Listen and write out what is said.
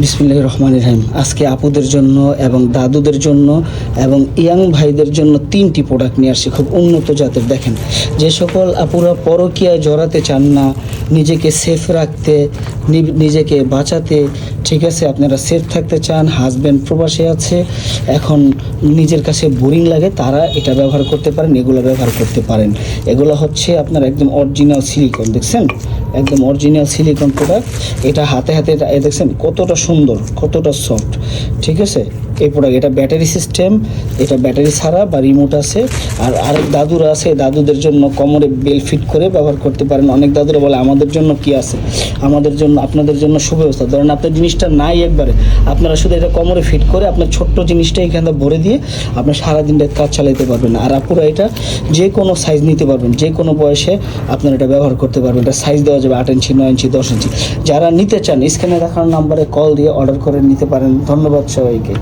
বিসমিল্লাহির রহমানির রহিম। আজকে আপুদের জন্য এবং দাদুদের জন্য এবং ইয়াং ভাইদের জন্য 3টি প্রোডাক্ট নিয়ে আসছি, খুব উন্নত জাতের। দেখেন, যে সকল আপুরা পরকীয়ায় জড়াতে চান না, নিজেকে সেফ রাখতে, নিজেকে বাঁচাতে, ঠিক আছে, আপনারা সেফ থাকতে চান, হাজব্যান্ড প্রবাসে আছে, এখন নিজের কাছে বোরিং লাগে, তারা এটা ব্যবহার করতে পারেন, এগুলো ব্যবহার করতে পারেন। এগুলো হচ্ছে আপনার একদম অরিজিনাল সিলিকন, দেখছেন, একদম অরিজিনাল সিলিকন প্রোডাক্ট। এটা হাতে হাতে দেখছেন কতটা সুন্দর, কতটা সফট, ঠিক আছে। এই প্রোডাক্ট, এটা ব্যাটারি সিস্টেম, এটা ব্যাটারি ছাড়া বা রিমোট আছে। আর আরেক দাদুরা আছে, দাদুদের জন্য কোমরে বেল ফিট করে ব্যবহার করতে পারেন। অনেক দাদুরা বলে আমাদের জন্য কি আছে, আমাদের জন্য, আপনাদের জন্য সুব্যবস্থা। ধরেন আপনার জিনিসটা নাই একবারে, আপনারা শুধু এটা কোমরে ফিট করে আপনার ছোট্ট জিনিসটা এখানে ভরে দিয়ে আপনি সারাদিন কাজ চালাতে পারবেন। আর আপুরা এটা যে কোনো সাইজ নিতে পারবেন, যে কোনো বয়সে আপনারা এটা ব্যবহার করতে পারবেন। এটা সাইজ দেওয়া যাবে 8 ইঞ্চি, 9 ইঞ্চি, 10 ইঞ্চি। যারা নিতে চান স্ক্রিনে দেখানো নাম্বারে কল দিয়ে অর্ডার করে নিতে পারেন। ধন্যবাদ সবাইকে।